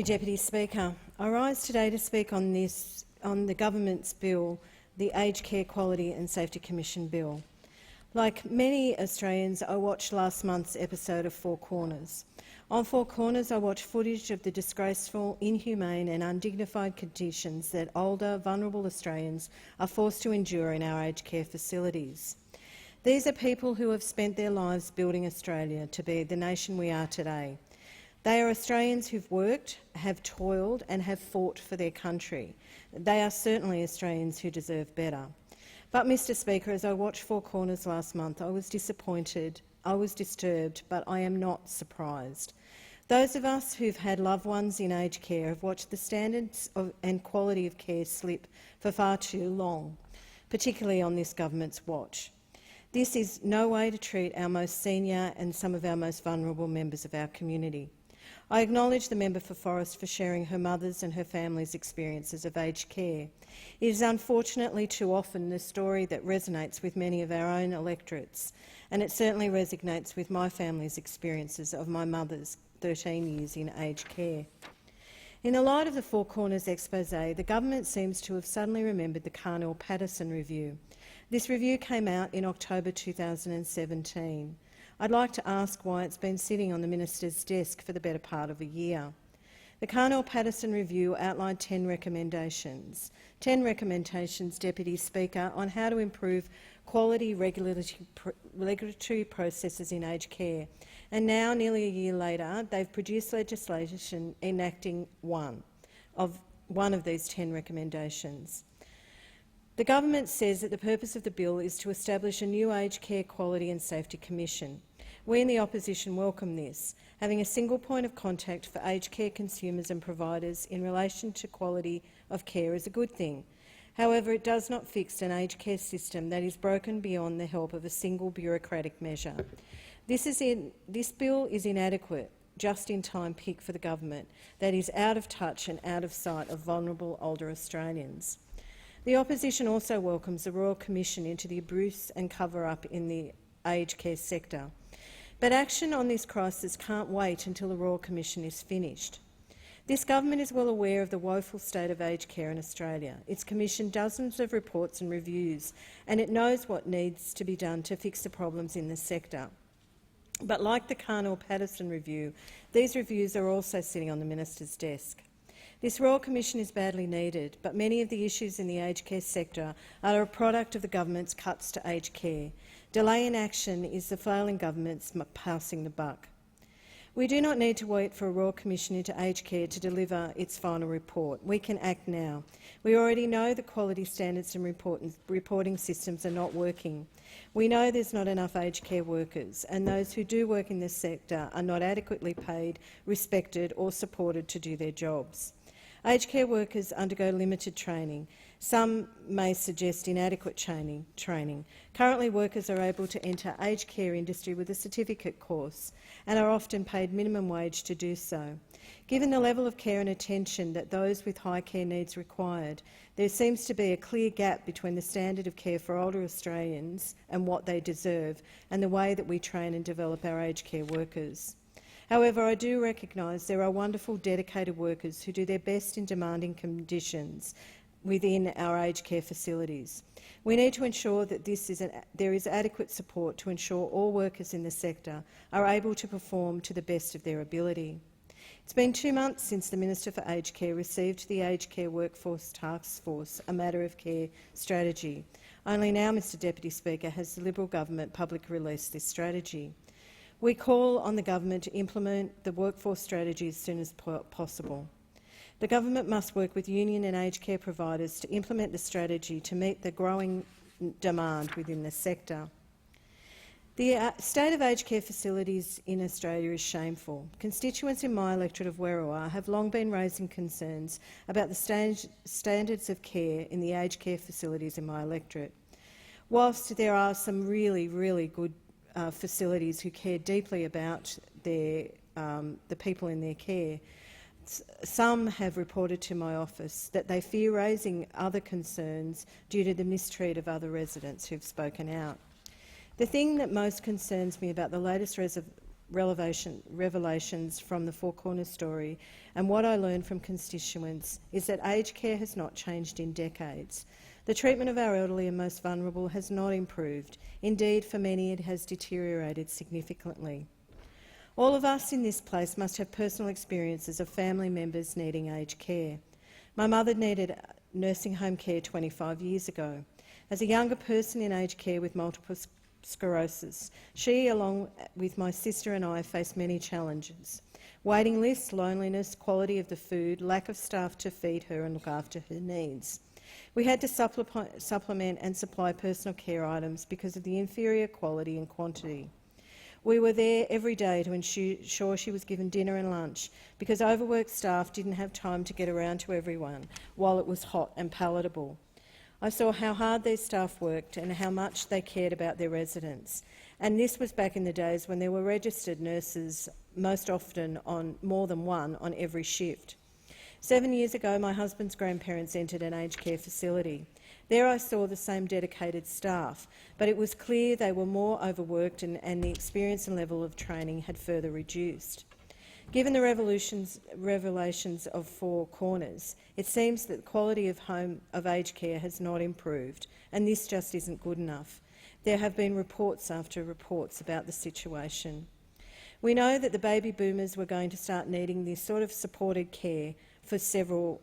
Deputy Speaker. I rise today to speak on the government's bill, the Aged Care Quality and Safety Commission bill. Like many Australians, I watched last month's episode of Four Corners. On Four Corners, I watched footage of the disgraceful, inhumane and undignified conditions that older, vulnerable Australians are forced to endure in our aged care facilities. These are people who have spent their lives building Australia to be the nation we are today. They are Australians who've worked, have toiled and have fought for their country. They are certainly Australians who deserve better. But, Mr Speaker, as I watched Four Corners last month, I was disappointed, I was disturbed, but I am not surprised. Those of us who've had loved ones in aged care have watched the standards and quality of care slip for far too long, particularly on this government's watch. This is no way to treat our most senior and some of our most vulnerable members of our community. I acknowledge the member for Forrest for sharing her mother's and her family's experiences of aged care. It is unfortunately too often the story that resonates with many of our own electorates, and it certainly resonates with my family's experiences of my mother's 13 years in aged care. In the light of the Four Corners expose, the government seems to have suddenly remembered the Carnell-Paterson review. This review came out in October 2017. I'd like to ask why it's been sitting on the minister's desk for the better part of a year. The Carnell-Paterson review outlined 10 recommendations. 10 recommendations, Deputy Speaker, on how to improve quality regulatory processes in aged care. And now, nearly a year later, they've produced legislation enacting one of these 10 recommendations. The government says that the purpose of the bill is to establish a new Aged Care Quality and Safety Commission. We in the opposition welcome this. Having a single point of contact for aged care consumers and providers in relation to quality of care is a good thing. However, it does not fix an aged care system that is broken beyond the help of a single bureaucratic measure. This bill is inadequate, just-in-time pick for the government that is out of touch and out of sight of vulnerable older Australians. The opposition also welcomes the Royal Commission into the abuse and cover-up in the aged care sector. But action on this crisis can't wait until the Royal Commission is finished. This government is well aware of the woeful state of aged care in Australia. It's commissioned dozens of reports and reviews, and it knows what needs to be done to fix the problems in the sector. But like the Carnell-Paterson review, these reviews are also sitting on the minister's desk. This Royal Commission is badly needed, but many of the issues in the aged care sector are a product of the government's cuts to aged care. Delay in action is the failing government's passing the buck. We do not need to wait for a Royal Commission into aged care to deliver its final report. We can act now. We already know the quality standards and reporting systems are not working. We know there's not enough aged care workers, and those who do work in this sector are not adequately paid, respected or supported to do their jobs. Aged care workers undergo limited training. Some may suggest inadequate training. Currently, workers are able to enter aged care industry with a certificate course and are often paid minimum wage to do so. Given the level of care and attention that those with high care needs required, there seems to be a clear gap between the standard of care for older Australians and what they deserve and the way that we train and develop our aged care workers. However, I do recognise there are wonderful, dedicated workers who do their best in demanding conditions within our aged care facilities. We need to ensure that there is adequate support to ensure all workers in the sector are able to perform to the best of their ability. It's been 2 months since the Minister for Aged Care received the Aged Care Workforce Task Force, a matter of care strategy. Only now, Mr Deputy Speaker, has the Liberal government publicly released this strategy. We call on the government to implement the workforce strategy as soon as possible. The government must work with union and aged care providers to implement the strategy to meet the growing demand within the sector. The state of aged care facilities in Australia is shameful. Constituents in my electorate of Werriwa have long been raising concerns about the standards of care in the aged care facilities in my electorate. Whilst there are some really, really good facilities who care deeply about the people in their care, some have reported to my office that they fear raising other concerns due to the mistreat of other residents who've spoken out. The thing that most concerns me about the latest revelations from the Four Corners story, and what I learned from constituents, is that aged care has not changed in decades. The treatment of our elderly and most vulnerable has not improved. Indeed, for many it has deteriorated significantly. All of us in this place must have personal experiences of family members needing aged care. My mother needed nursing home care 25 years ago. As a younger person in aged care with multiple sclerosis, she, along with my sister and I, faced many challenges. Waiting lists, loneliness, quality of the food, lack of staff to feed her and look after her needs. We had to supplement and supply personal care items because of the inferior quality and quantity. We were there every day to ensure she was given dinner and lunch, because overworked staff didn't have time to get around to everyone while it was hot and palatable. I saw how hard these staff worked and how much they cared about their residents. And this was back in the days when there were registered nurses, most often on more than one on every shift. 7 years ago, my husband's grandparents entered an aged care facility. There I saw the same dedicated staff, but it was clear they were more overworked and the experience and level of training had further reduced. Given the revelations of Four Corners, it seems that the quality of aged care has not improved, and this just isn't good enough. There have been reports after reports about the situation. We know that the baby boomers were going to start needing this sort of supported care for several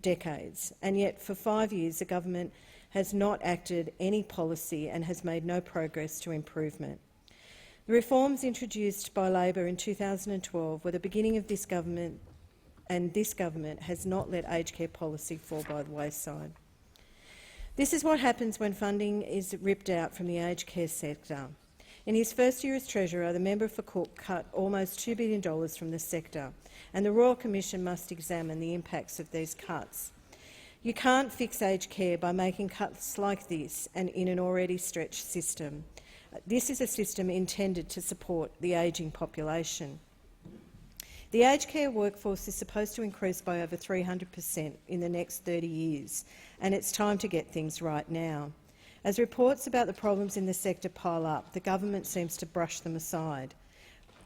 decades, and yet for 5 years the government has not acted any policy and has made no progress to improvement. The reforms introduced by Labor in 2012 were the beginning of this government, and this government has not let aged care policy fall by the wayside. This is what happens when funding is ripped out from the aged care sector. In his first year as Treasurer, the member for Cook cut almost $2 billion from the sector, and the Royal Commission must examine the impacts of these cuts. You can't fix aged care by making cuts like this and in an already stretched system. This is a system intended to support the ageing population. The aged care workforce is supposed to increase by over 300% in the next 30 years, and it's time to get things right now. As reports about the problems in the sector pile up, the government seems to brush them aside.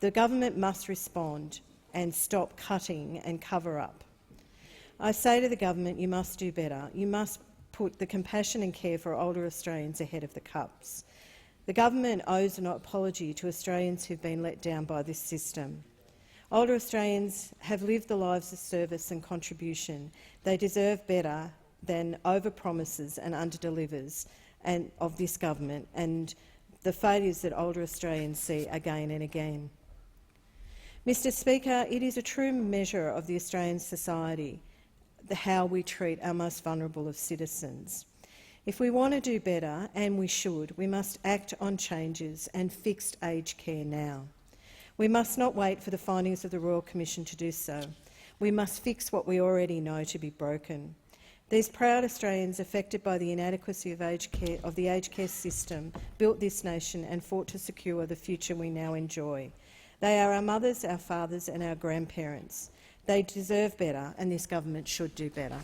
The government must respond and stop cutting and cover up. I say to the government, you must do better. You must put the compassion and care for older Australians ahead of the cuts. The government owes an apology to Australians who've been let down by this system. Older Australians have lived the lives of service and contribution. They deserve better than over-promises and under-delivers of this government and the failures that older Australians see again and again. Mr Speaker, it is a true measure of the Australian society how we treat our most vulnerable of citizens. If we want to do better, and we should, we must act on changes and fix aged care now. We must not wait for the findings of the Royal Commission to do so. We must fix what we already know to be broken. These proud Australians affected by the inadequacy of the aged care system built this nation and fought to secure the future we now enjoy. They are our mothers, our fathers and our grandparents. They deserve better, and this government should do better.